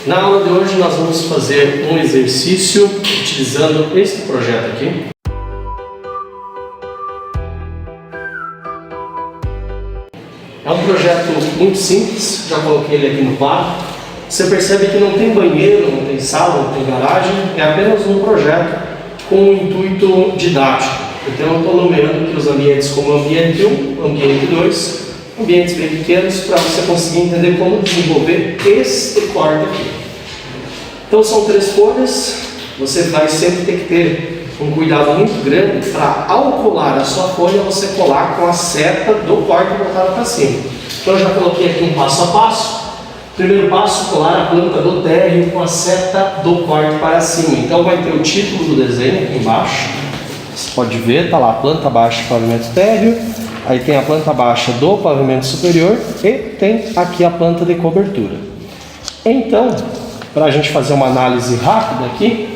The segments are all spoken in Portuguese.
Na aula de hoje nós vamos fazer um exercício utilizando este projeto aqui. É um projeto muito simples, já coloquei ele aqui no quadro. Você percebe que não tem banheiro, não tem sala, não tem garagem, é apenas um projeto com um intuito didático. Então eu estou nomeando aqui os ambientes como ambiente 1, ambiente 2, ambientes bem pequenos, para você conseguir entender como desenvolver este corte aqui. Então são 3 folhas, você vai sempre ter que ter um cuidado muito grande para, ao colar a sua folha, você colar com a seta do corte voltada para cima. Então eu já coloquei aqui um passo a passo. Primeiro passo, colar a planta do térreo com a seta do corte para cima. Então vai ter o título do desenho aqui embaixo. Você pode ver, está lá, planta baixa do pavimento térreo. Aí tem a planta baixa do pavimento superior e tem aqui a planta de cobertura. Então, para a gente fazer uma análise rápida aqui,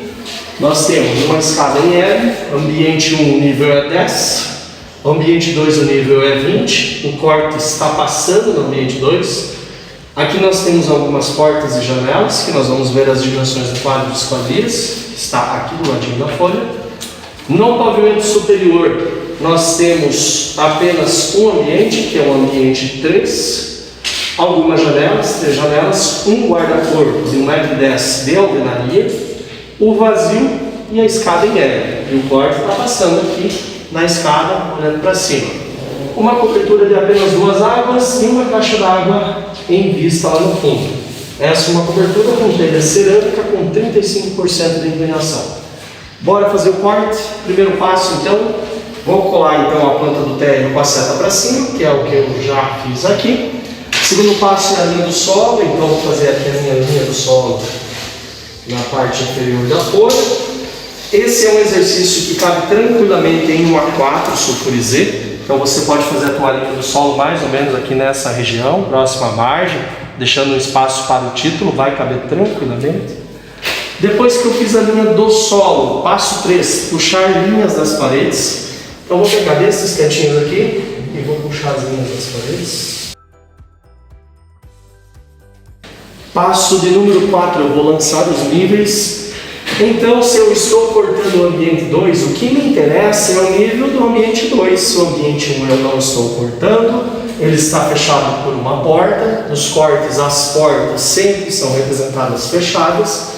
nós temos uma escada em L, ambiente 1 o nível é 10, ambiente 2 o nível é 20, o corte está passando no ambiente 2. Aqui nós temos algumas portas e janelas, que nós vamos ver as dimensões do quadro de esquadrias, que está aqui do ladinho da folha. No pavimento superior, nós temos apenas um ambiente, que é o ambiente 3, algumas janelas, 3 janelas, um guarda-corpo de 1,10 m de alvenaria, o vazio e a escada em L. E o corte está passando aqui na escada, olhando para cima. Uma cobertura de apenas 2 águas e uma caixa d'água em vista lá no fundo. Essa é uma cobertura com telha cerâmica com 35% de inclinação. Bora fazer o corte. Primeiro passo, então, vou colar então a planta do térreo com a seta para cima, que é o que eu já fiz aqui. Segundo passo é a linha do solo, então vou fazer aqui a minha linha do solo na parte inferior da folha. Esse é um exercício que cabe tranquilamente em um A4 sulfurizê. Então você pode fazer a tua linha do solo mais ou menos aqui nessa região, próxima à margem, deixando um espaço para o título, vai caber tranquilamente. Depois que eu fiz a linha do solo, passo 3, puxar linhas das paredes. Então vou pegar desses cantinhos aqui e vou puxar as linhas das paredes. Passo de número 4, eu vou lançar os níveis. Então, se eu estou cortando o ambiente 2, o que me interessa é o nível do ambiente 2. Se o ambiente 1 eu não estou cortando, ele está fechado por uma porta. Nos cortes, as portas sempre são representadas fechadas.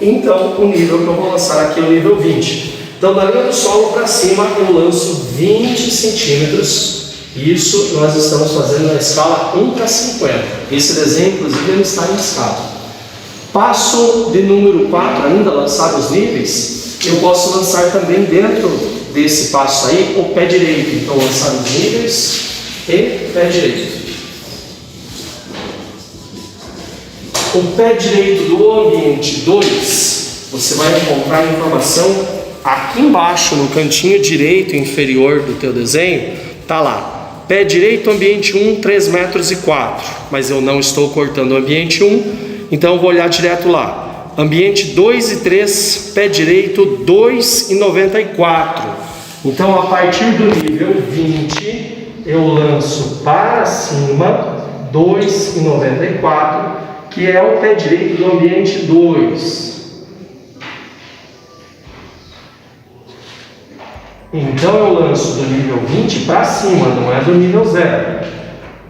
Então, o nível que eu vou lançar aqui é o nível 20. Então, da linha do solo para cima, eu lanço 20 centímetros. Isso nós estamos fazendo na escala 1:50. Esse desenho, inclusive, ele está em escala. Passo de número 4, ainda lançar os níveis, eu posso lançar também dentro desse passo aí o pé direito. Então, lançar os níveis e pé direito. O pé direito do ambiente 2, você vai encontrar a informação aqui embaixo, no cantinho direito inferior do teu desenho, tá lá. Pé direito, ambiente 1, 3,4 metros, mas eu não estou cortando o ambiente 1, então eu vou olhar direto lá. Ambiente 2 e 3, pé direito 2,94. Então a partir do nível 20, eu lanço para cima 2,94, que é o pé direito do ambiente 2. Então eu lanço do nível 20 para cima, não é do nível 0.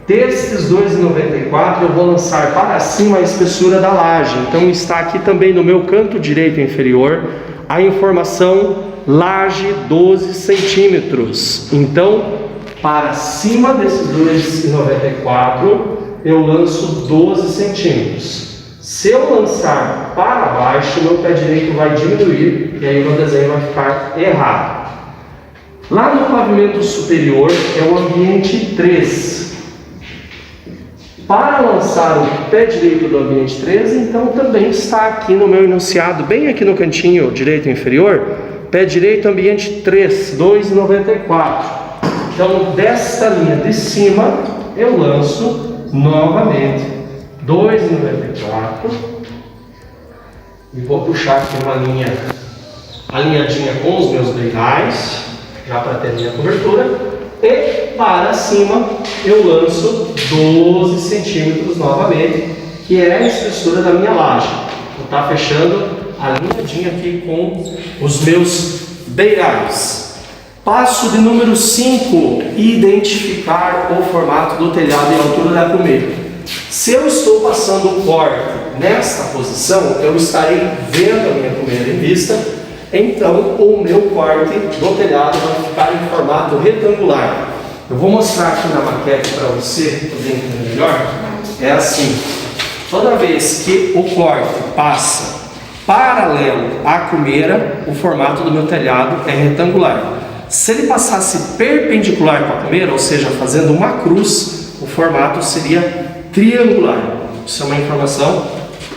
Desses 2,94 eu vou lançar para cima a espessura da laje. Então está aqui também no meu canto direito inferior a informação laje 12 centímetros. Então, para cima desses 2,94 eu lanço 12 centímetros. Se eu lançar para baixo, meu pé direito vai diminuir e aí o meu desenho vai ficar errado. Lá no pavimento superior é o ambiente 3. Para lançar o pé direito do ambiente 3, então também está aqui no meu enunciado, bem aqui no cantinho direito inferior, pé direito ambiente 3, 2,94. Então desta linha de cima eu lanço novamente 2,94 e vou puxar aqui uma linha alinhadinha com os meus beirais, já para ter minha cobertura, e para cima eu lanço 12 centímetros novamente, que é a espessura da minha laje. Vou estar fechando a linhadinha aqui com os meus beirais. Passo de número 5, identificar o formato do telhado e a altura da cumeira. Se eu estou passando o corte nesta posição, eu estarei vendo a minha cumeira em vista, então o meu corte do telhado vai ficar em formato retangular. Eu vou mostrar aqui na maquete para você poder entender melhor. É assim, toda vez que o corte passa paralelo à cumeira, o formato do meu telhado é retangular. Se ele passasse perpendicular com a cumeira, ou seja, fazendo uma cruz, o formato seria triangular. Isso é uma informação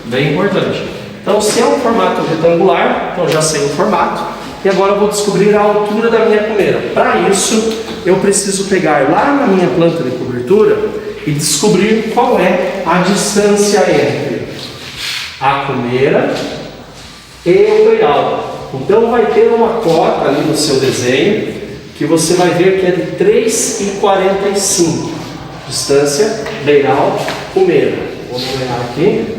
bem importante. Então, se é um formato retangular, então já sei o formato. E agora eu vou descobrir a altura da minha cumeira. Para isso, eu preciso pegar lá na minha planta de cobertura e descobrir qual é a distância entre a cumeira e o beiral. Então vai ter uma cota ali no seu desenho que você vai ver que é de 3,45. Distância, beiral, cumeira. Vou numerar aqui.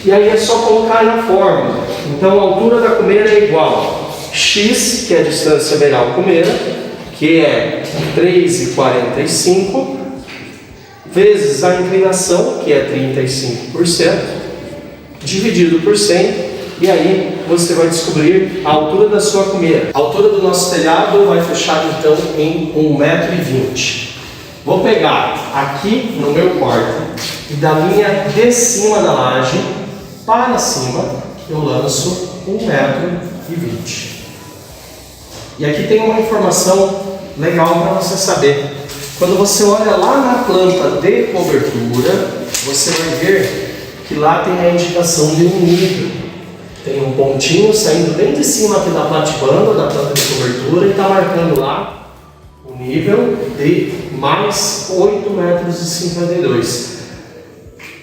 E aí é só colocar na fórmula. Então a altura da cumeira é igual a x, que é a distância beiral cumeira, que é 3,45, vezes a inclinação, que é 35%, dividido por 100. E aí você vai descobrir a altura da sua cumeira. A altura do nosso telhado vai fechar então em 1,20 m. Vou pegar aqui no meu corte e da linha de cima da laje para cima eu lanço 1,20 m. E aqui tem uma informação legal para você saber. Quando você olha lá na planta de cobertura, você vai ver que lá tem a indicação de um nível. Tem um pontinho saindo bem de cima aqui da platibanda, da planta de cobertura, e está marcando lá o nível de mais 8,52 m.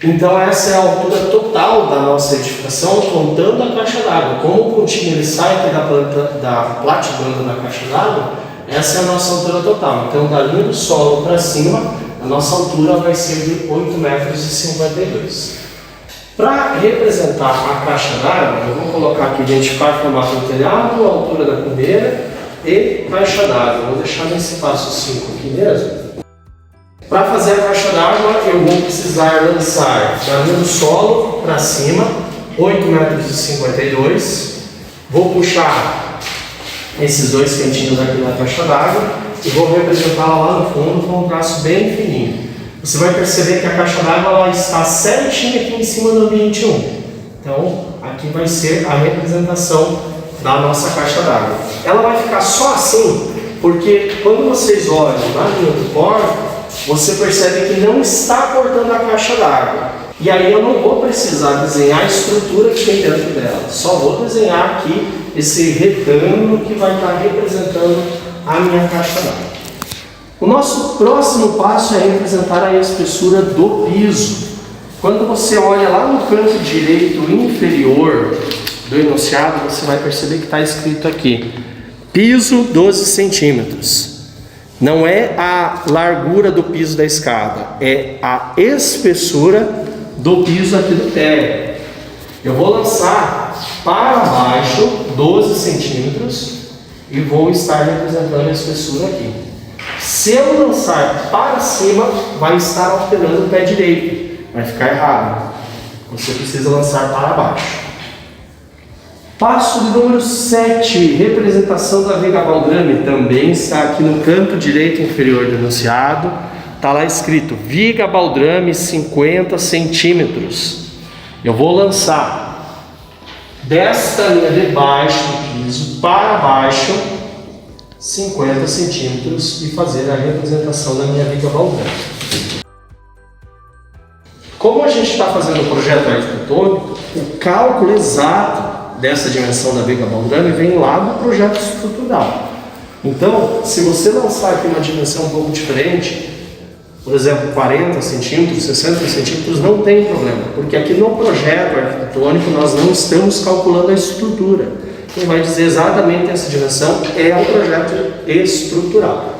Então essa é a altura total da nossa edificação, contando a caixa d'água. Como o pontinho ele sai aqui da platibanda da caixa d'água, essa é a nossa altura total. Então da linha do solo para cima, a nossa altura vai ser de 8,52 m. Para representar a caixa d'água, eu vou colocar aqui identificar formato do telhado, a altura da cumeira e caixa d'água. Vou deixar nesse passo 5 aqui mesmo. Para fazer a caixa d'água, eu vou precisar lançar da linha do solo para cima, 8,52 m. Vou puxar esses dois cantinhos aqui da caixa d'água e vou representá-la lá no fundo com um traço bem fininho. Você vai perceber que a caixa d'água está certinha aqui em cima do ambiente 1. Então, aqui vai ser a representação da nossa caixa d'água. Ela vai ficar só assim, porque quando vocês olham na linha do corte, você percebe que não está cortando a caixa d'água. E aí eu não vou precisar desenhar a estrutura que tem dentro dela. Só vou desenhar aqui esse retângulo que vai estar representando a minha caixa d'água. O nosso próximo passo é representar a espessura do piso. Quando você olha lá no canto direito inferior do enunciado, você vai perceber que está escrito aqui, piso 12 centímetros. Não é a largura do piso da escada, é a espessura do piso aqui do térreo. Eu vou lançar para baixo 12 centímetros e vou estar representando a espessura aqui. Se eu lançar para cima, vai estar alterando o pé direito, vai ficar errado. Você precisa lançar para baixo. Passo de número 7, representação da viga baldrame, também está aqui no canto direito inferior do enunciado. Está lá escrito, viga baldrame 50 centímetros. Eu vou lançar desta linha de baixo do piso para baixo 50 centímetros e fazer a representação da minha viga baldrame. Como a gente está fazendo o projeto arquitetônico, o cálculo exato dessa dimensão da viga baldrame vem lá do projeto estrutural. Então, se você lançar aqui uma dimensão um pouco diferente, por exemplo, 40 centímetros, 60 centímetros, não tem problema, porque aqui no projeto arquitetônico nós não estamos calculando a estrutura. Quem vai dizer exatamente essa dimensão é o projeto estrutural.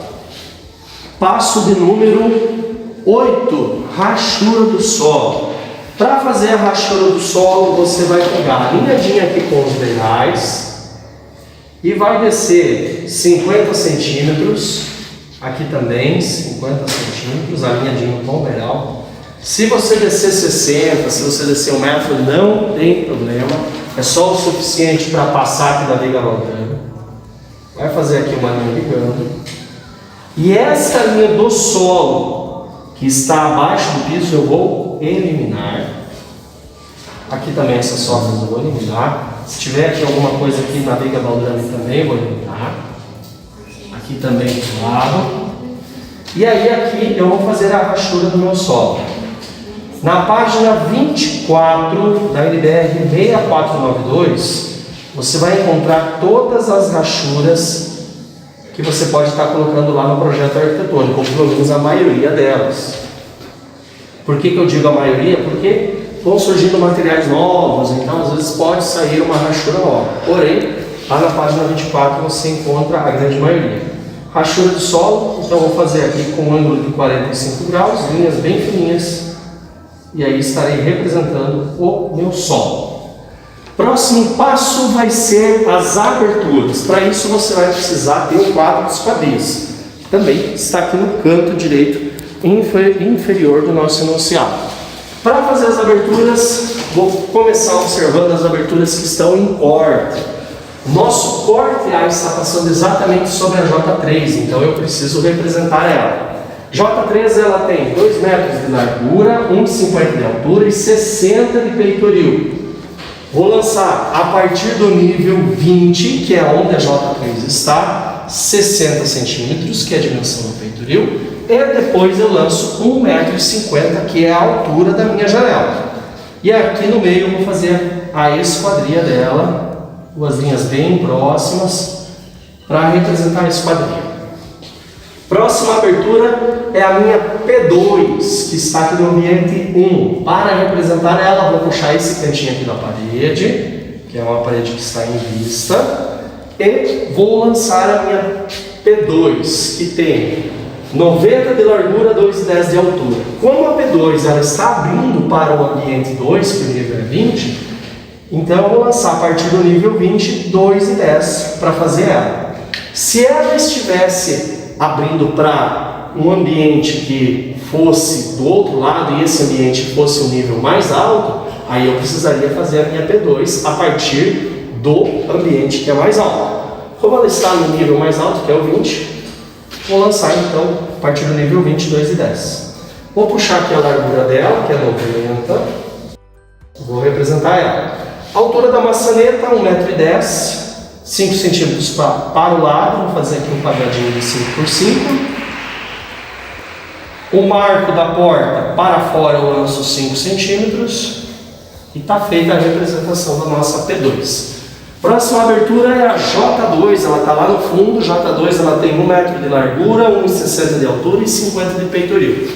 Passo de número 8, rachura do solo. Para fazer a rachura do solo, você vai pegar a linhadinha aqui com os beirais e vai descer 50 centímetros, aqui também 50 centímetros, a linhadinha com o beiral. Se você descer 60, se você descer 1 metro, não tem problema, é só o suficiente para passar aqui da viga baldrame. Vai fazer aqui uma linha ligando. E essa linha do solo, que está abaixo do piso, eu vou eliminar. Aqui também essas sobras eu vou eliminar. Se tiver aqui alguma coisa aqui na viga baldrame também vou eliminar. Aqui também do lado. E aí aqui eu vou fazer a rachura do meu solo. Na página 24 da NBR 6492, você vai encontrar todas as rachuras que você pode estar colocando lá no projeto arquitetônico, ou pelo menos a maioria delas. Por que eu digo a maioria? Porque vão surgindo materiais novos, então às vezes pode sair uma rachura nova. Porém, lá na página 24 você encontra a grande maioria. Rachura do solo, então eu vou fazer aqui com um ângulo de 45 graus, linhas bem fininhas, e aí estarei representando o meu solo. Próximo passo vai ser as aberturas. Para isso você vai precisar ter o quadro dos quadris, que também está aqui no canto direito inferior do nosso enunciado. Para fazer as aberturas, vou começar observando as aberturas que estão em corte. Nosso corte A está passando exatamente sobre a J3, então eu preciso representar ela. J3 ela tem 2 metros de largura, 1,50 de altura e 60 de peitoril. Vou lançar a partir do nível 20, que é onde a J3 está, 60 centímetros, que é a dimensão do peitoril, e depois eu lanço 1,50 m, que é a altura da minha janela. E aqui no meio eu vou fazer a esquadria dela, duas linhas bem próximas, para representar a esquadria. Próxima abertura é a minha P2, que está aqui no ambiente 1. Para representar ela, vou puxar esse cantinho aqui da parede, que é uma parede que está em vista, e vou lançar a minha P2, que tem 90 de largura, 2,10 de altura. Como a P2 ela está abrindo para o ambiente 2, que o nível é 20, então eu vou lançar a partir do nível 20, 2,10 para fazer ela. Se ela estivesse abrindo para um ambiente que fosse do outro lado e esse ambiente fosse um nível mais alto, aí eu precisaria fazer a minha P2 a partir do ambiente que é mais alto. Como ela está no nível mais alto, que é o 20, vou lançar então a partir do nível 20, 2,10. Vou puxar aqui a largura dela, que é 90, vou representar ela. A altura da maçaneta, 1,10 m, 5 centímetros para o lado, vou fazer aqui um quadradinho de 5 por 5. O marco da porta para fora eu lanço 5 centímetros e está feita a representação da nossa P2. Próxima abertura é a J2, ela está lá no fundo. J2 ela tem 1 metro de largura, 1,60 de altura e 50 de peitoril.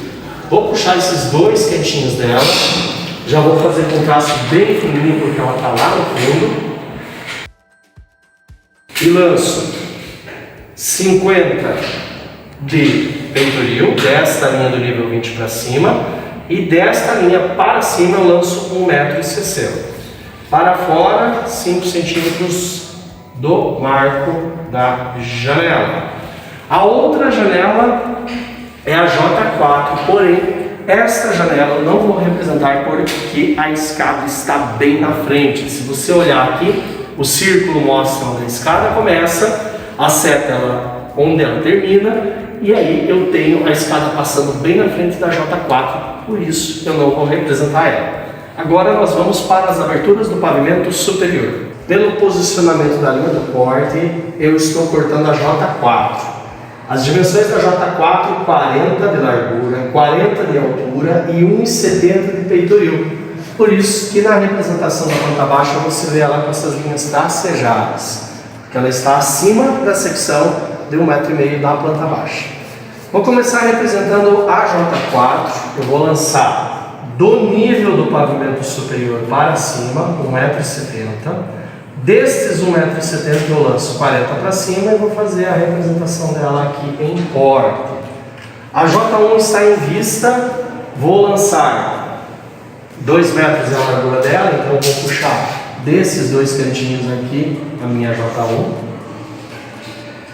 Vou puxar esses dois cantinhos dela, já vou fazer com traço bem fininho porque ela está lá no fundo. E lanço 50 de peitoril, desta linha do nível 20 para cima, e desta linha para cima eu lanço 1,60 m. Para fora, 5 centímetros do marco da janela. A outra janela é a J4, porém, esta janela eu não vou representar porque a escada está bem na frente. Se você olhar aqui, o círculo mostra onde a escada começa, a seta ela, onde ela termina, e aí eu tenho a escada passando bem na frente da J4, por isso eu não vou representar ela. Agora nós vamos para as aberturas do pavimento superior. Pelo posicionamento da linha do corte, eu estou cortando a J4. As dimensões da J4, 40 de largura, 40 de altura e 1,70 de peitoril. Por isso que na representação da planta baixa você vê ela com essas linhas tracejadas, porque ela está acima da secção de 1,5 m da planta baixa. Vou começar representando a J4, eu vou lançar do nível do pavimento superior para cima, 1,70 m. Destes 1,70 m eu lanço 40 para cima e vou fazer a representação dela aqui em corte. A J1 está em vista, vou lançar 2 metros é a largura dela, então eu vou puxar desses 2 cantinhos aqui a minha J1.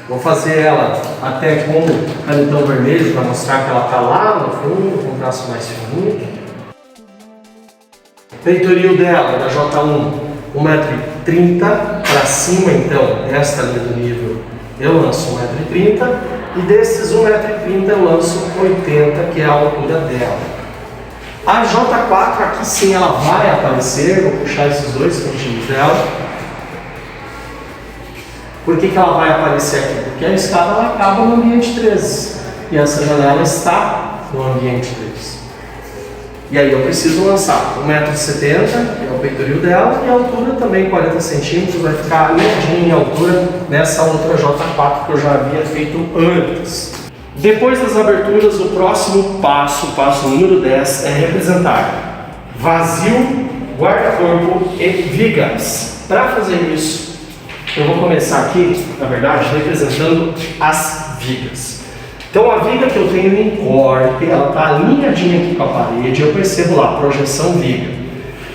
Vou fazer ela até com canetão vermelho para mostrar que ela está lá no fundo, com um traço mais fininho. Peitoril dela, da J1, 1,30 m para cima, então, esta linha do nível eu lanço 1,30 m e desses 1,30 m eu lanço 80 m, que é a altura dela. A J4 aqui sim ela vai aparecer, vou puxar esses 2 cantinhos dela. Por que ela vai aparecer aqui? Porque a escada ela acaba no ambiente 13 e essa janela está no ambiente 13. E aí eu preciso lançar 1,70 m, que é o peitoril dela, e a altura também 40 cm, vai ficar alinhadinha em altura nessa outra J4 que eu já havia feito antes. Depois das aberturas, o próximo passo, o passo número 10, é representar vazio, guarda-corpo e vigas. Para fazer isso, eu vou começar aqui, na verdade, representando as vigas. Então a viga que eu tenho em corte, ela está alinhadinha aqui com a parede, eu percebo lá, projeção viga.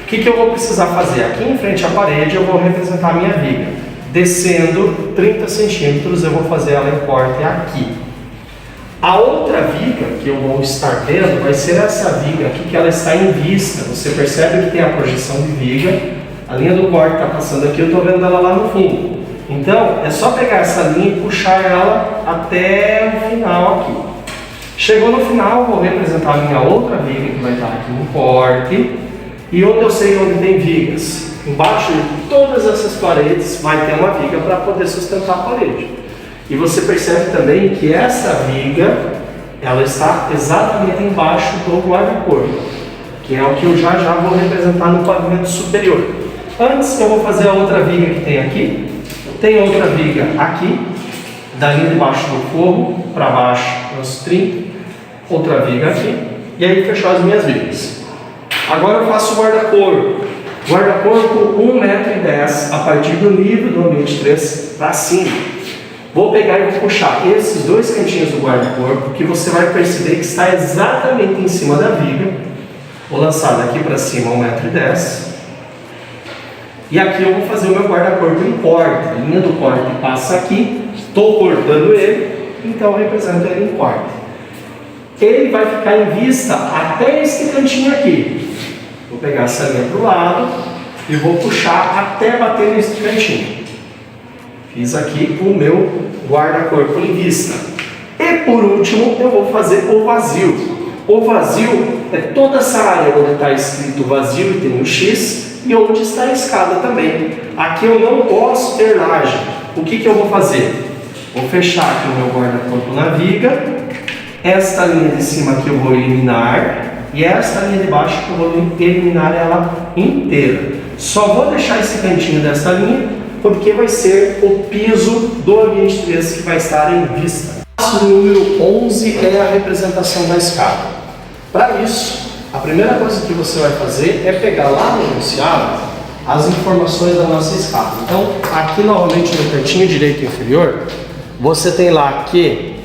O que eu vou precisar fazer? Aqui em frente à parede eu vou representar a minha viga. Descendo 30 centímetros, eu vou fazer ela em corte aqui. A outra viga que eu vou estar vendo vai ser essa viga aqui, que ela está em vista. Você percebe que tem a projeção de viga, a linha do corte está passando aqui, eu estou vendo ela lá no fundo. Então, é só pegar essa linha e puxar ela até o final aqui. Chegou no final, vou representar a minha outra viga, que vai estar aqui no corte. E onde eu sei onde tem vigas? Embaixo de todas essas paredes vai ter uma viga para poder sustentar a parede. E você percebe também que essa viga, ela está exatamente embaixo do guarda-corpo, que é o que eu já vou representar no pavimento superior. Antes eu vou fazer a outra viga que tem aqui. Tem outra viga aqui, da linha de baixo do forro para baixo, uns 30, outra viga aqui, e aí fechou as minhas vigas. Agora eu faço o guarda-corpo. Guarda-corpo 1,10 m a partir do nível do ambiente 3 para cima. Vou pegar e vou puxar esses 2 cantinhos do guarda-corpo, que você vai perceber que está exatamente em cima da viga. Vou lançar daqui para cima 1,10 m. E aqui eu vou fazer o meu guarda-corpo em corte. A linha do corte passa aqui, estou cortando ele, então eu represento ele em corte. Ele vai ficar em vista até esse cantinho aqui. Vou pegar essa linha para o lado e vou puxar até bater nesse cantinho. Fiz aqui o meu guarda-corpo em vista. E por último, eu vou fazer o vazio. O vazio é toda essa área onde está escrito vazio e tem um X, e onde está a escada também. Aqui eu não posso ter laje. O que eu vou fazer? Vou fechar aqui o meu guarda-corpo na viga. Esta linha de cima aqui eu vou eliminar. E esta linha de baixo eu vou eliminar ela inteira. Só vou deixar esse cantinho dessa linha, porque vai ser o piso do ambiente 3 que vai estar em vista. O passo número 11 é a representação da escada. Para isso, a primeira coisa que você vai fazer é pegar lá no enunciado as informações da nossa escada. Então, aqui novamente no cantinho direito inferior, você tem lá que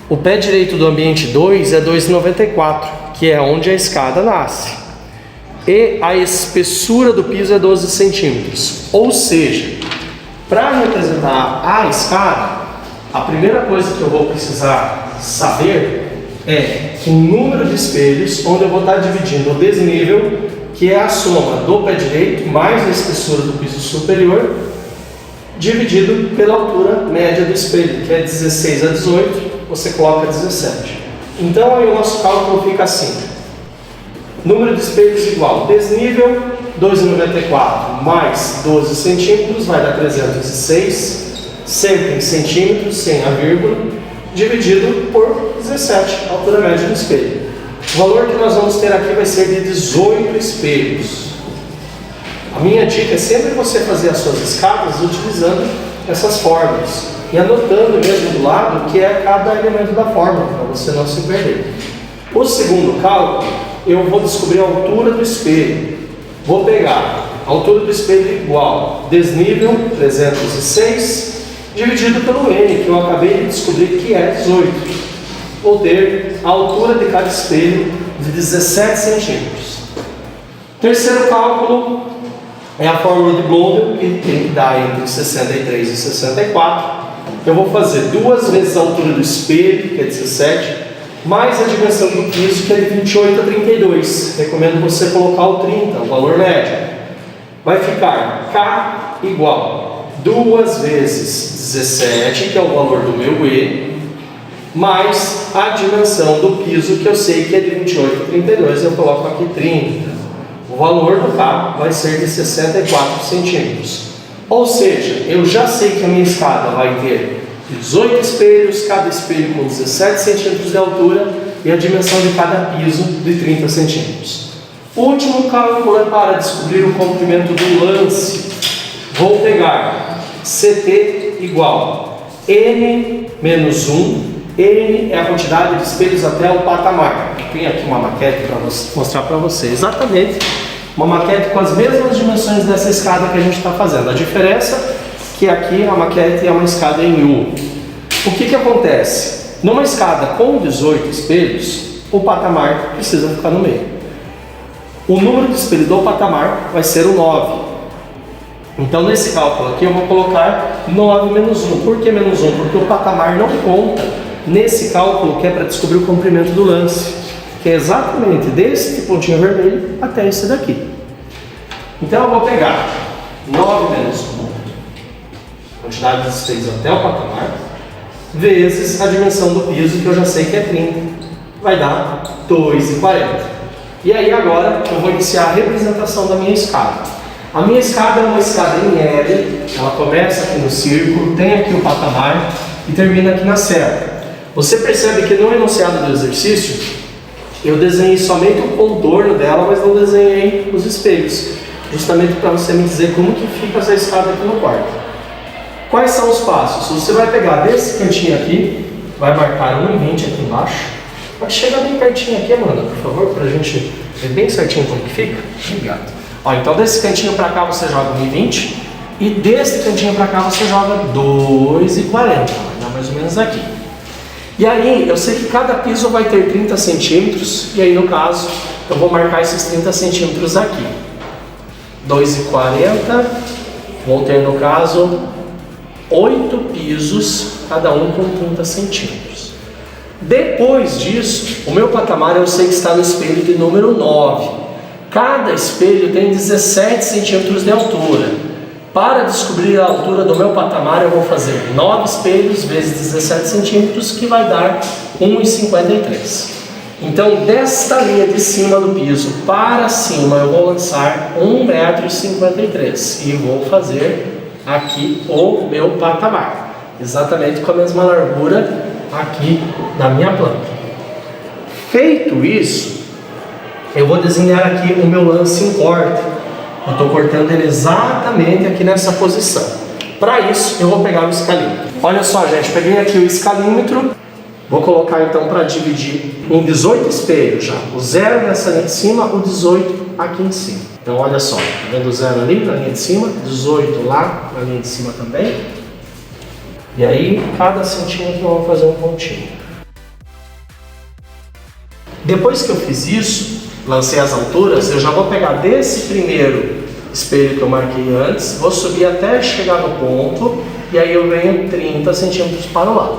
o pé direito do ambiente 2 é 2,94, que é onde a escada nasce. E a espessura do piso é 12 centímetros. Ou seja, para representar a escada, a primeira coisa que eu vou precisar saber é o número de espelhos, onde eu vou estar dividindo o desnível, que é a soma do pé direito mais a espessura do piso superior, dividido pela altura média do espelho, que é 16 a 18, você coloca 17. Então aí o nosso cálculo fica assim: número de espelhos igual desnível 2,94 mais 12 centímetros vai dar 306, sempre em centímetros, sem a vírgula, dividido por 17, a altura média do espelho. O valor que nós vamos ter aqui vai ser de 18 espelhos. A minha dica é sempre você fazer as suas escadas utilizando essas fórmulas e anotando mesmo do lado o que é cada elemento da fórmula, para você não se perder. O segundo cálculo, eu vou descobrir a altura do espelho. Vou pegar a altura do espelho igual desnível 306 dividido pelo N, que eu acabei de descobrir que é 18. Vou ter a altura de cada espelho de 17 centímetros. Terceiro cálculo é a fórmula de Blondel, que tem que dar entre 63 e 64. Eu vou fazer 2 vezes a altura do espelho, que é 17, mais a dimensão do piso, que é de 28 a 32. Recomendo você colocar o 30, o valor médio. Vai ficar K igual 2 vezes 17, que é o valor do meu E, mais a dimensão do piso, que eu sei que é de 28 a 32, eu coloco aqui 30. O valor do K vai ser de 64 centímetros. Ou seja, eu já sei que a minha escada vai ter 18 espelhos, cada espelho com 17 centímetros de altura e a dimensão de cada piso de 30 centímetros. O último cálculo é para descobrir o comprimento do lance. Vou pegar CT igual N menos 1. N é a quantidade de espelhos até o patamar. Tem aqui uma maquete para mostrar para você. Exatamente uma maquete com as mesmas dimensões dessa escada que a gente está fazendo. A diferença é que aqui a maquete é uma escada em U. O que acontece? Numa escada com 18 espelhos, o patamar precisa ficar no meio. O número de espelhos do patamar vai ser o 9. Então nesse cálculo aqui eu vou colocar 9 menos 1. Por que menos 1? Porque o patamar não conta nesse cálculo que é para descobrir o comprimento do lance, que é exatamente desse pontinho vermelho até esse daqui. Então eu vou pegar 9 menos 1, quantidade de espelhos até o patamar, vezes a dimensão do piso, que eu já sei que é 30, vai dar 2,40. E aí agora eu vou iniciar a representação da minha escada. A minha escada é uma escada em L, ela começa aqui no círculo, tem aqui o patamar e termina aqui na serra. Você percebe que no enunciado do exercício, eu desenhei somente o contorno dela, mas não desenhei os espelhos, justamente para você me dizer como que fica essa escada aqui no quarto. Quais são os passos? Você vai pegar desse cantinho aqui, vai marcar 1,20 aqui embaixo. Pode chegar bem pertinho aqui, Amanda, por favor, para a gente ver bem certinho como que fica. Obrigado. Ó, então desse cantinho para cá você joga 1,20 e desse cantinho para cá você joga 2,40. Vai dar mais ou menos aqui. E aí, eu sei que cada piso vai ter 30 centímetros, e aí no caso, eu vou marcar esses 30 centímetros aqui. 2,40, vou ter no caso 8 pisos, cada um com 30 centímetros. Depois disso, o meu patamar eu sei que está no espelho de número 9. Cada espelho tem 17 centímetros de altura. Para descobrir a altura do meu patamar, eu vou fazer 9 espelhos vezes 17 centímetros, que vai dar 1,53. Então, desta linha de cima do piso para cima, eu vou lançar 1,53 m e vou fazer aqui o meu patamar, exatamente com a mesma largura aqui da minha planta. Feito isso, eu vou desenhar aqui o meu lance em corte. Eu estou cortando ele exatamente aqui nessa posição. Para isso, eu vou pegar o escalímetro. Olha só, gente, peguei aqui o escalímetro. Vou colocar então para dividir em 18 espelhos já. O 0 nessa linha de cima, o 18 aqui em cima. Então olha só, tá vendo o 0 ali na linha de cima, 18 lá na linha de cima também. E aí, cada centímetro eu vou fazer um pontinho. Depois que eu fiz isso, lancei as alturas, eu já vou pegar desse primeiro espelho que eu marquei antes, vou subir até chegar no ponto, e aí eu venho 30 centímetros para o lado.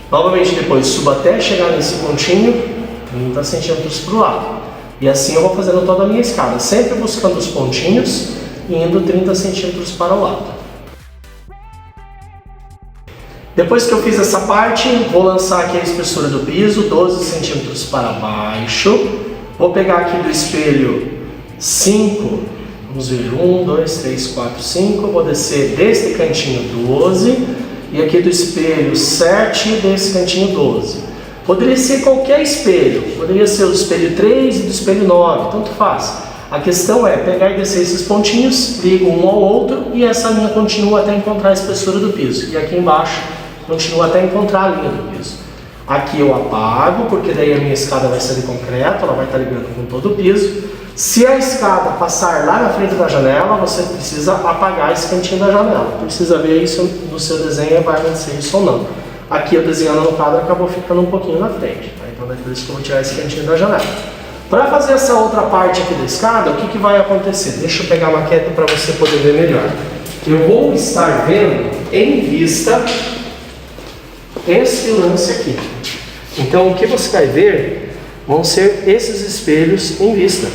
Novamente depois subo até chegar nesse pontinho, 30 centímetros para o lado. E assim eu vou fazendo toda a minha escada, sempre buscando os pontinhos e indo 30 centímetros para o lado. Depois que eu fiz essa parte, vou lançar aqui a espessura do piso, 12 centímetros para baixo. Vou pegar aqui do espelho 5, vamos ver, 1, 2, 3, 4, 5, vou descer deste cantinho 12, e aqui do espelho 7, desse cantinho 12. Poderia ser qualquer espelho, poderia ser o do espelho 3 e do espelho 9, tanto faz. A questão é pegar e descer esses pontinhos, ligo um ao outro, e essa linha continua até encontrar a espessura do piso. E aqui embaixo continua até encontrar a linha do piso. Aqui eu apago, porque daí a minha escada vai ser de concreto, ela vai estar ligando com todo o piso. Se a escada passar lá na frente da janela, você precisa apagar esse cantinho da janela. Precisa ver isso no seu desenho, vai acontecer isso ou não. Aqui eu desenhando no quadro acabou ficando um pouquinho na frente, tá? Então é por isso que eu vou tirar esse cantinho da janela. Para fazer essa outra parte aqui da escada, o que vai acontecer? Deixa eu pegar a maquete para você poder ver melhor. Eu vou estar vendo em vista esse lance aqui. Então, o que você vai ver vão ser esses espelhos em vista.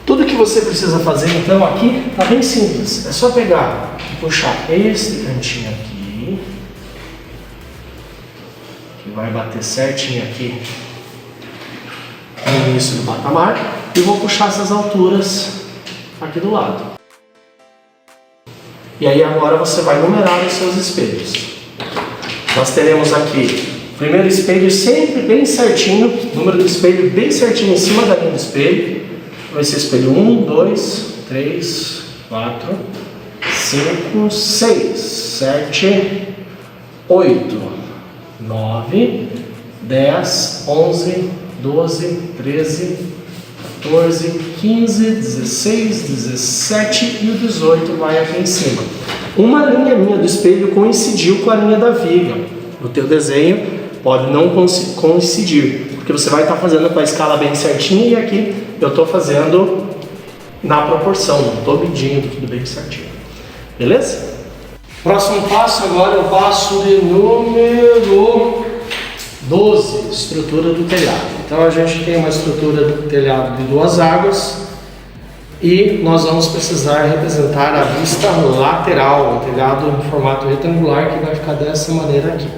Tudo que você precisa fazer, então, aqui está bem simples. É só pegar e puxar este cantinho aqui, que vai bater certinho aqui no início do patamar, e vou puxar essas alturas aqui do lado. E aí agora você vai numerar os seus espelhos. Nós teremos aqui o primeiro espelho sempre bem certinho, número do espelho bem certinho em cima da linha do espelho. Vai ser espelho 1, 2, 3, 4, 5, 6, 7, 8, 9, 10, 11, 12, 13, 14, 15, 16, 17 e o 18 vai aqui em cima. Uma linha minha do espelho coincidiu com a linha da viga. No teu desenho pode não coincidir, porque você vai estar fazendo com a escala bem certinha e aqui eu estou fazendo na proporção, não estou medindo tudo bem certinho. Beleza? Próximo passo agora é o passo de número 12, estrutura do telhado. Então a gente tem uma estrutura do telhado de 2 águas e nós vamos precisar representar a vista lateral, um telhado em formato retangular que vai ficar dessa maneira aqui.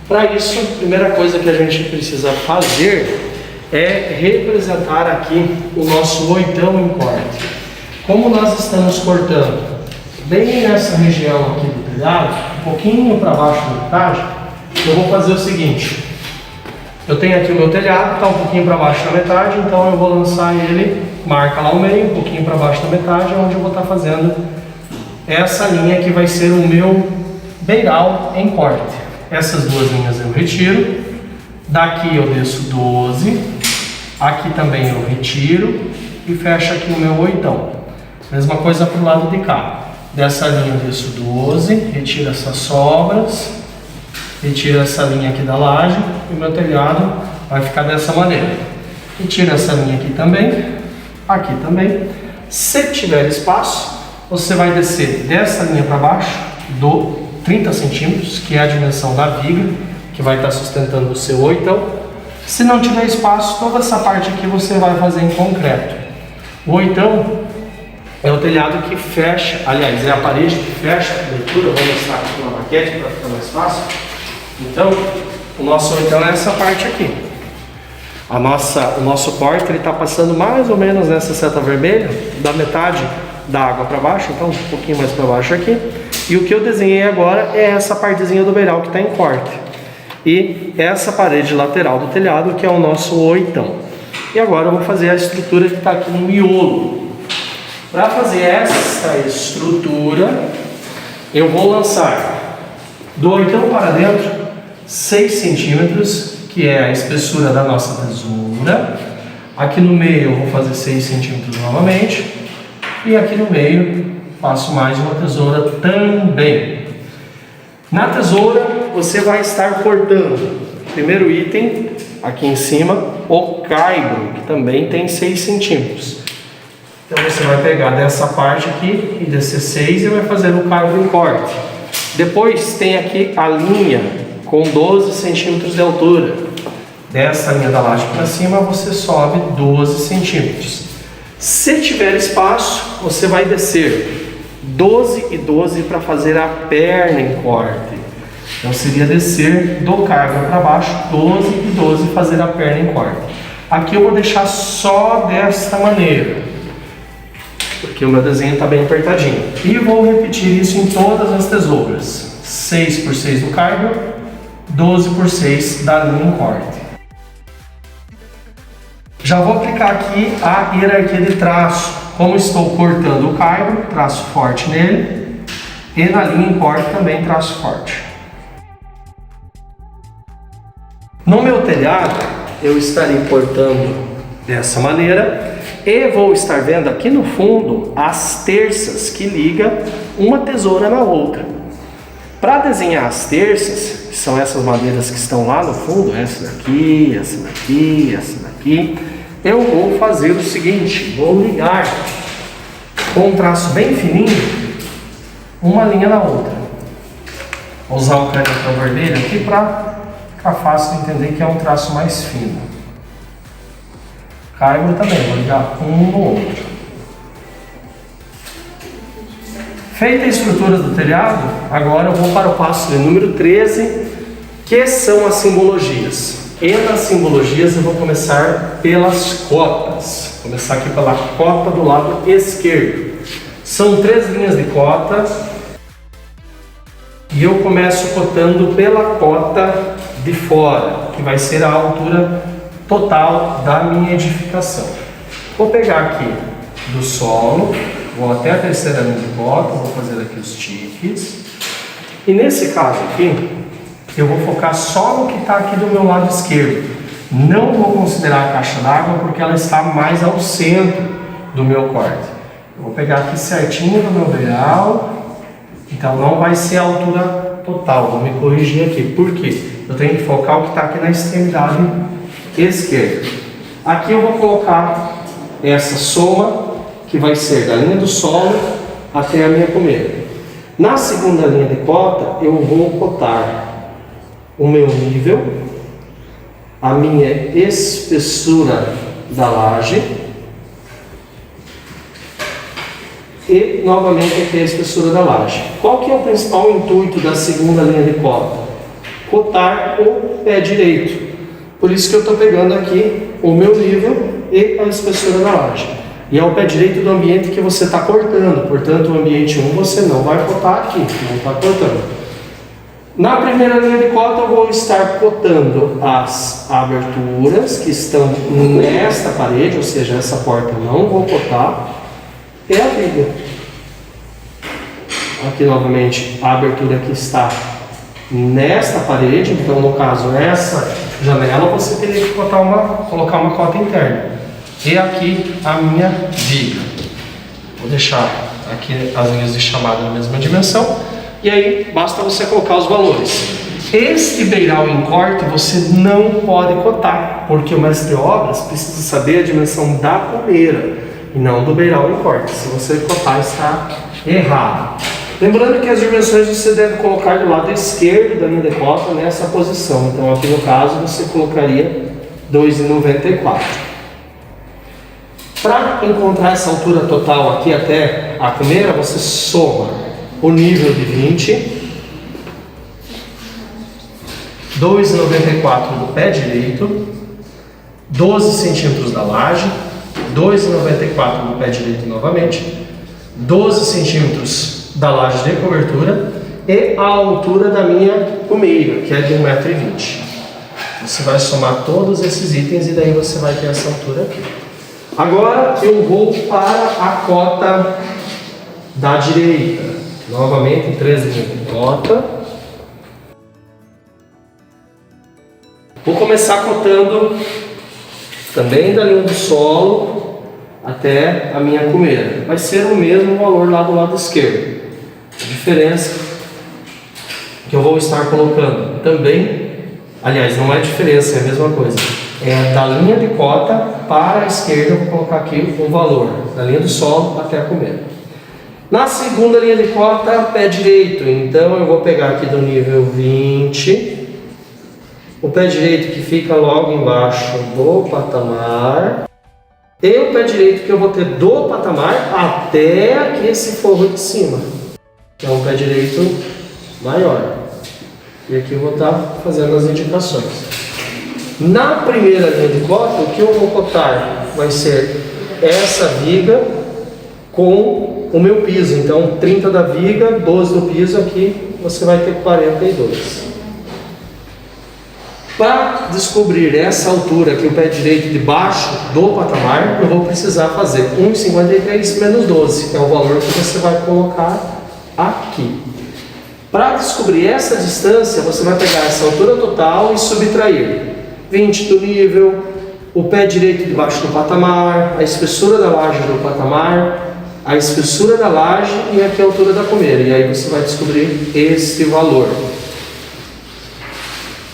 Para isso, a primeira coisa que a gente precisa fazer é representar aqui o nosso oitão em corte. Como nós estamos cortando bem nessa região aqui do telhado, um pouquinho para baixo da metade, eu vou fazer o seguinte. Eu tenho aqui o meu telhado, está um pouquinho para baixo da metade, então eu vou lançar ele, marca lá o meio, um pouquinho para baixo da metade, onde eu vou estar fazendo essa linha que vai ser o meu beiral em corte. Essas duas linhas eu retiro, daqui eu desço 12, aqui também eu retiro e fecho aqui o meu oitão. Mesma coisa para o lado de cá. Dessa linha eu desço 12, retiro essas sobras, retiro essa linha aqui da laje e o meu telhado vai ficar dessa maneira. Retiro essa linha aqui também. Se tiver espaço, você vai descer dessa linha para baixo do 30 centímetros, que é a dimensão da viga, que vai estar sustentando o seu oitão. Se não tiver espaço, toda essa parte aqui você vai fazer em concreto. O oitão é o telhado que fecha, aliás, é a parede que fecha a cobertura. Vou mostrar aqui uma maquete para ficar mais fácil. Então, o nosso oitão é essa parte aqui. O nosso corte está passando mais ou menos nessa seta vermelha, da metade da água para baixo, então um pouquinho mais para baixo aqui. E o que eu desenhei agora é essa partezinha do beiral que está em corte. E essa parede lateral do telhado que é o nosso oitão. E agora eu vou fazer a estrutura que está aqui no miolo. Para fazer essa estrutura, eu vou lançar do oitão para dentro 6 centímetros, que é a espessura da nossa tesoura. Aqui no meio eu vou fazer 6 centímetros novamente. E aqui no meio faço mais uma tesoura também. Na tesoura você vai estar cortando, primeiro item, aqui em cima, o caibro, que também tem 6 centímetros. Então você vai pegar dessa parte aqui e descer 6 e vai fazer o caibro em corte. Depois tem aqui a linha com 12 centímetros de altura. Dessa linha da laje para cima você sobe 12 centímetros. Se tiver espaço, você vai descer 12 e 12 para fazer a perna em corte. Então seria descer do caibro para baixo, 12 e 12 e fazer a perna em corte. Aqui eu vou deixar só desta maneira, porque o meu desenho está bem apertadinho. E vou repetir isso em todas as tesouras. 6 por 6 do caibro, 12 por 6 da linha em corte. Já vou aplicar aqui a hierarquia de traço. Como estou cortando o caibro, traço forte nele. E na linha em corte também traço forte. No meu telhado, eu estarei cortando dessa maneira. E vou estar vendo aqui no fundo as terças que ligam uma tesoura na outra. Para desenhar as terças, que são essas madeiras que estão lá no fundo, essa daqui, essa daqui, essa daqui, eu vou fazer o seguinte, vou ligar com um traço bem fininho, uma linha na outra. Vou usar o canetão vermelho aqui para ficar fácil de entender que é um traço mais fino. Caibro também, vou ligar um no outro. Feita a estrutura do telhado, agora eu vou para o passo de número 13, que são as simbologias. E nas simbologias eu vou começar pelas cotas. Vou começar aqui pela cota do lado esquerdo. São 3 linhas de cota. E eu começo cotando pela cota de fora, que vai ser a altura total da minha edificação. Vou pegar aqui do solo, vou até a terceira linha de cota, vou fazer aqui os tiques. E nesse caso aqui, eu vou focar só no que está aqui do meu lado esquerdo. Não vou considerar a caixa d'água porque ela está mais ao centro do meu corte. Eu vou pegar aqui certinho do meu beiral. Então não vai ser a altura total, vou me corrigir aqui. Por quê? Eu tenho que focar o que está aqui na extremidade esquerda. Aqui eu vou colocar essa soma, que vai ser da linha do solo até a minha comeira. Na segunda linha de cota, eu vou cotar o meu nível, a minha espessura da laje e novamente aqui a espessura da laje. Qual que é o principal intuito da segunda linha de cota? Cotar o pé direito. Por isso que eu estou pegando aqui o meu nível e a espessura da laje. E é o pé direito do ambiente que você está cortando. Portanto, o ambiente 1 você não vai cotar aqui, não está cortando. Na primeira linha de cota eu vou estar cotando as aberturas que estão nesta parede, ou seja, essa porta eu não vou cotar. E a viga. Aqui novamente a abertura que está nesta parede, então no caso essa janela você teria que colocar uma cota interna. E aqui a minha viga. Vou deixar aqui as linhas de chamada na mesma dimensão. E aí basta você colocar os valores. Este beiral em corte você não pode cotar, porque o mestre de obras precisa saber a dimensão da comeira e não do beiral em corte. Se você cotar, está errado. Lembrando que as dimensões você deve colocar do lado esquerdo da linha de cota nessa posição. Então aqui no caso você colocaria 2,94. Para encontrar essa altura total aqui até a comeira, você soma o nível de 20, 2,94 do pé direito, 12 centímetros da laje, 2,94 do pé direito novamente, 12 centímetros da laje de cobertura e a altura da minha comeira, que é de 1,20 m. Você vai somar todos esses itens e daí você vai ter essa altura aqui. Agora eu vou para a cota da direita. Novamente 13 linhas de cota. Vou começar cotando também da linha do solo até a minha comeira. Vai ser o mesmo valor lá do lado esquerdo. A diferença que eu vou estar colocando também, aliás, não é diferença, é a mesma coisa. É da linha de cota para a esquerda, eu vou colocar aqui o valor da linha do solo até a comeira. Na segunda linha de cota, pé direito, então eu vou pegar aqui do nível 20, o pé direito que fica logo embaixo do patamar, e o pé direito que eu vou ter do patamar até aqui esse forro de cima, que é um pé direito maior. E aqui eu vou estar fazendo as indicações. Na primeira linha de cota, o que eu vou cotar vai ser essa viga com o meu piso. Então 30 da viga, 12 do piso, aqui você vai ter 42. Para descobrir essa altura aqui, o pé direito debaixo do patamar, eu vou precisar fazer 1,53 menos 12, que é o valor que você vai colocar aqui. Para descobrir essa distância, você vai pegar essa altura total e subtrair 20 do nível, o pé direito debaixo do patamar, a espessura da laje do patamar, a espessura da laje e aqui a altura da comeira. E aí você vai descobrir este valor.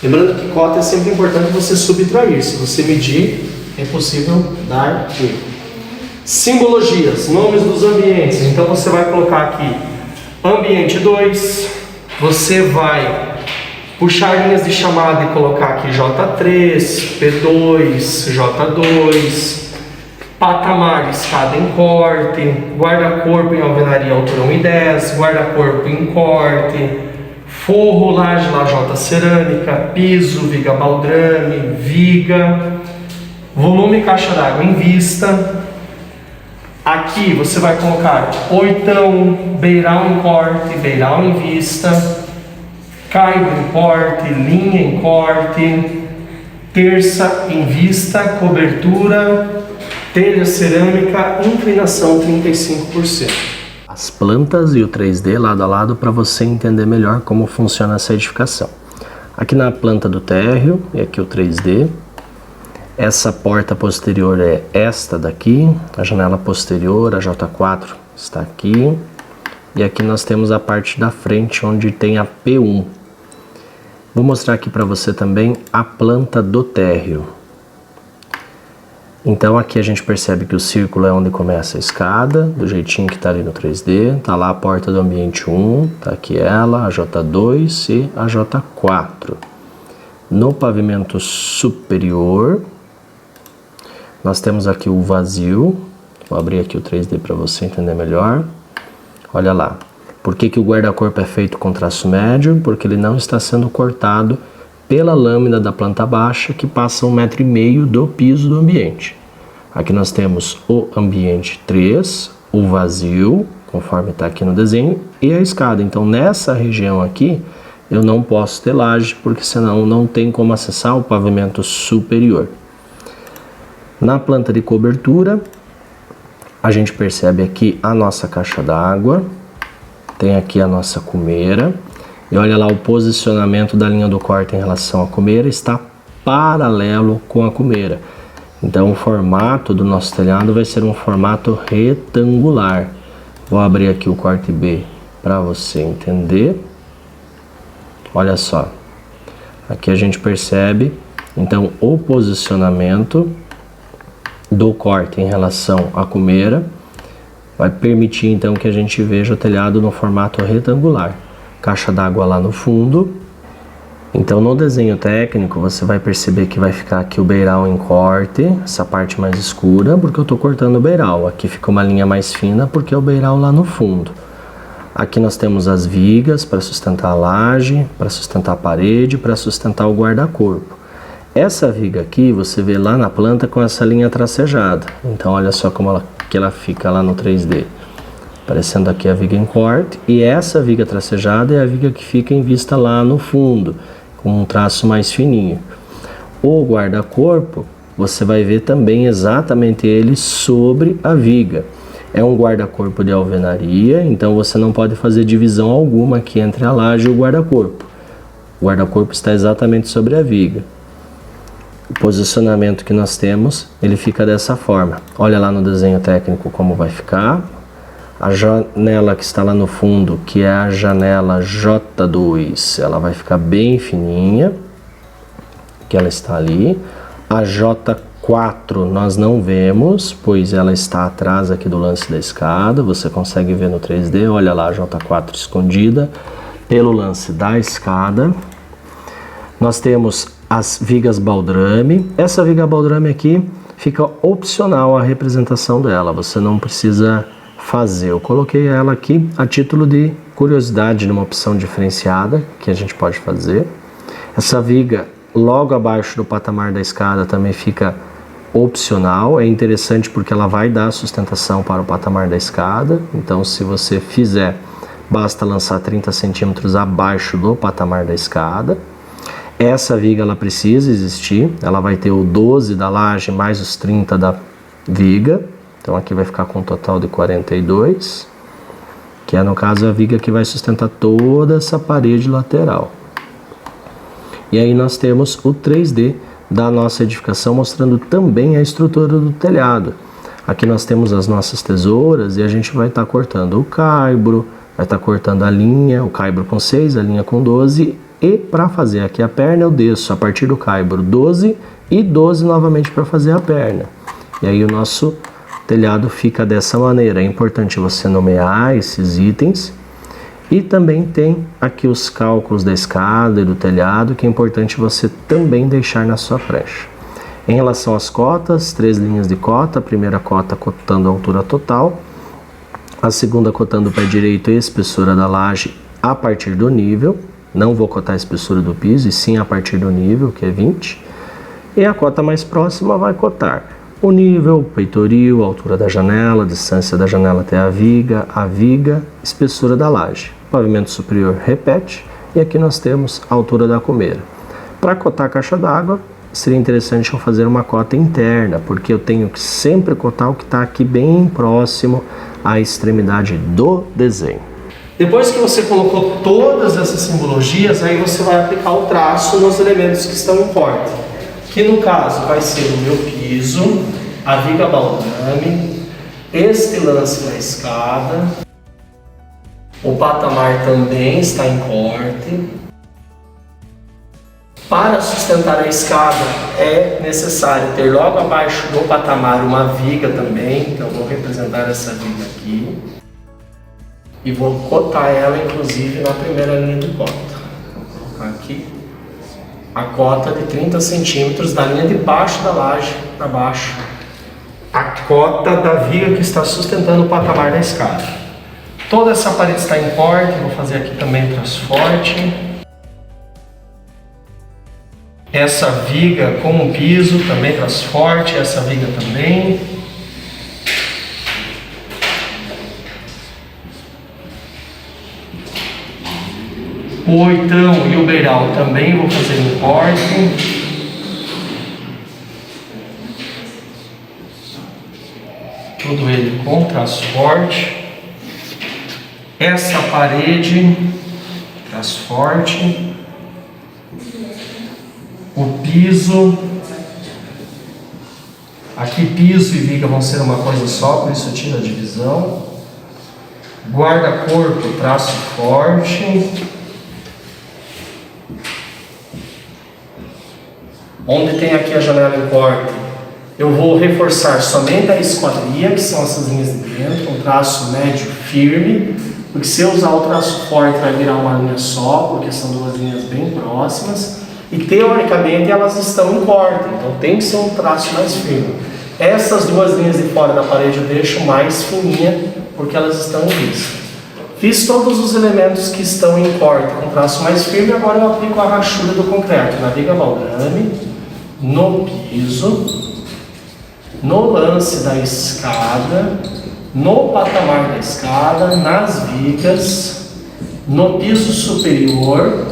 Lembrando que cota é sempre importante você subtrair. Se você medir É possível dar erro. Simbologias, nomes dos ambientes. Então você vai colocar aqui ambiente 2, você vai puxar linhas de chamada e colocar aqui J3, P2, J2, patamar, escada em corte, guarda-corpo em alvenaria, altura 1,10, guarda-corpo em corte, forro, laje, lajota cerâmica, piso, viga baldrame, viga, volume caixa d'água em vista. Aqui você vai colocar oitão, beiral em corte, beiral em vista, caibro em corte, linha em corte, terça em vista, cobertura, telha cerâmica, inclinação 35%. As plantas e o 3D lado a lado para você entender melhor como funciona essa edificação. Aqui na planta do térreo, e aqui o 3D. Essa porta posterior é esta daqui, a janela posterior, a J4 está aqui. E aqui nós temos a parte da frente onde tem a P1. Vou mostrar aqui para você também a planta do térreo. Então aqui a gente percebe que o círculo é onde começa a escada, do jeitinho que está ali no 3D. Está lá a porta do ambiente 1, está aqui ela, a J2 e a J4. No pavimento superior, nós temos aqui o vazio. Vou abrir aqui o 3D para você entender melhor. Olha lá. Por que o guarda-corpo é feito com traço médio? Porque ele não está sendo cortado pela lâmina da planta baixa, que passa 1,5 m do piso do ambiente. Aqui nós temos o ambiente 3, o vazio, conforme está aqui no desenho, e a escada. Então nessa região aqui eu não posso ter laje, porque senão não tem como acessar o pavimento superior. Na planta de cobertura, a gente percebe aqui a nossa caixa d'água, tem aqui a nossa cumeira. E olha lá, o posicionamento da linha do corte em relação à cumeira está paralelo com a cumeira. Então o formato do nosso telhado vai ser um formato retangular. Vou abrir aqui o corte B para você entender. Olha só, aqui a gente percebe então o posicionamento do corte em relação à cumeira. Vai permitir então que a gente veja o telhado no formato retangular. Caixa d'água lá no fundo. Então no desenho técnico você vai perceber que vai ficar aqui o beiral em corte, essa parte mais escura, porque eu estou cortando o beiral. Aqui fica uma linha mais fina porque é o beiral lá no fundo. Aqui nós temos as vigas para sustentar a laje, para sustentar a parede, para sustentar o guarda-corpo. Essa viga aqui você vê lá na planta com essa linha tracejada. Então olha só como ela fica lá no 3D. Aparecendo aqui a viga em corte, e essa viga tracejada é a viga que fica em vista lá no fundo, com um traço mais fininho. O guarda-corpo, você vai ver também exatamente ele sobre a viga. É um guarda-corpo de alvenaria, então você não pode fazer divisão alguma aqui entre a laje e o guarda-corpo. O guarda-corpo está exatamente sobre a viga. O posicionamento que nós temos, ele fica dessa forma. Olha lá no desenho técnico como vai ficar. A janela que está lá no fundo, que é a janela J2, ela vai ficar bem fininha, que ela está ali. A J4 nós não vemos, pois ela está atrás aqui do lance da escada. Você consegue ver no 3D, olha lá a J4 escondida pelo lance da escada. Nós temos as vigas baldrame. Essa viga baldrame aqui fica opcional a representação dela, você não precisa fazer. Eu coloquei ela aqui a título de curiosidade numa opção diferenciada que a gente pode fazer. Essa viga logo abaixo do patamar da escada também fica opcional. É interessante porque ela vai dar sustentação para o patamar da escada. Então se você fizer, basta lançar 30 centímetros abaixo do patamar da escada. Essa viga ela precisa existir. Ela vai ter o 12 da laje mais os 30 da viga. Então aqui vai ficar com um total de 42, que é no caso a viga que vai sustentar toda essa parede lateral. E aí nós temos o 3D da nossa edificação mostrando também a estrutura do telhado. Aqui nós temos as nossas tesouras e a gente vai estar cortando o caibro, vai estar cortando a linha, o caibro com 6, a linha com 12. E para fazer aqui a perna eu desço a partir do caibro 12 e 12 novamente para fazer a perna. E aí o nosso telhado fica dessa maneira. É importante você nomear esses itens. E também tem aqui os cálculos da escada e do telhado, que é importante você também deixar na sua prancha. Em relação às cotas, 3 linhas de cota, a primeira cota cotando a altura total, a segunda cotando o pé direito e a espessura da laje a partir do nível, não vou cotar a espessura do piso, e sim a partir do nível, que é 20, e a cota mais próxima vai cotar o nível, o peitoril, a altura da janela, a distância da janela até a viga, espessura da laje. Pavimento superior repete, e aqui nós temos a altura da comeira. Para cotar a caixa d'água, seria interessante eu fazer uma cota interna, porque eu tenho que sempre cotar o que está aqui bem próximo à extremidade do desenho. Depois que você colocou todas essas simbologias, aí você vai aplicar o traço nos elementos que estão em corte, que no caso vai ser o meu piso, a viga baldrame, este lance da escada, o patamar também está em corte. Para sustentar a escada é necessário ter logo abaixo do patamar uma viga também, então eu vou representar essa viga aqui e vou cotar ela inclusive na primeira linha de cota. Vou colocar aqui a cota de 30 centímetros da linha de baixo da laje para baixo, a cota da viga que está sustentando o patamar da escada. Toda essa parede está em corte, vou fazer aqui também traço forte. Essa viga com o piso também traço forte, essa viga também. O oitão e o beiral também vou fazer em corte. Tudo ele com traço forte. Essa parede, traço forte. O piso. Aqui piso e viga vão ser uma coisa só, por isso eu tiro a divisão. Guarda-corpo, traço forte. Onde tem aqui a janela em corte, eu vou reforçar somente a esquadria, que são essas linhas de dentro, um traço médio firme, porque se eu usar o traço forte vai virar uma linha só, porque são duas linhas bem próximas, e teoricamente elas estão em corte, então tem que ser um traço mais firme. Essas duas linhas de fora da parede eu deixo mais fininha, porque elas estão em vista. Fiz todos os elementos que estão em corte com traço mais firme, agora eu aplico a rachura do concreto na viga baldrame, no piso, no lance da escada, no patamar da escada, nas vigas, no piso superior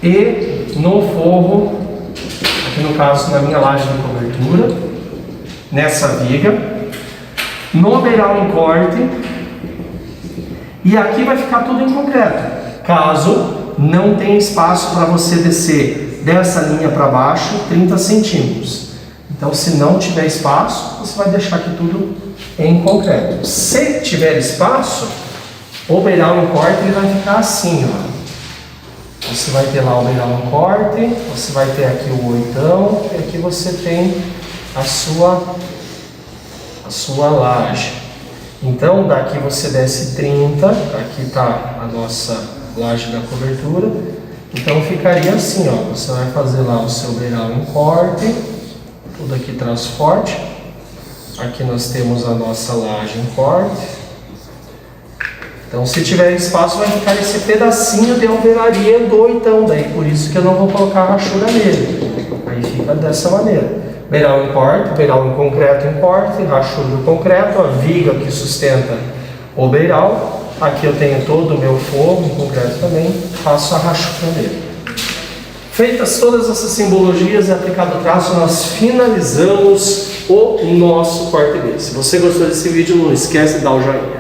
e no forro, aqui no caso na minha laje de cobertura, nessa viga, no beiral em corte, e aqui vai ficar tudo em concreto, caso não tenha espaço para você descer dessa linha para baixo 30 centímetros. Então, se não tiver espaço, você vai deixar aqui tudo em concreto. Se tiver espaço, o beiral em corte ele vai ficar assim, ó. Você vai ter lá o beiral em corte, você vai ter aqui o oitão, e aqui você tem a sua laje. Então, daqui você desce 30, aqui está a nossa laje da cobertura. Então, ficaria assim, ó. Você vai fazer lá o seu beiral em corte, tudo aqui traço forte. Aqui nós temos a nossa laje em corte. Então, se tiver espaço, vai ficar esse pedacinho de alvenaria do oitão, daí por isso que eu não vou colocar a rachura nele. Aí fica dessa maneira. Beiral em corte, beiral em concreto em corte, rachura do concreto, a viga que sustenta o beiral. Aqui eu tenho todo o meu forro em concreto também, faço a rachura nele. Feitas todas essas simbologias e aplicado o traço, nós finalizamos o nosso corte B. Se você gostou desse vídeo, não esquece de dar o joinha.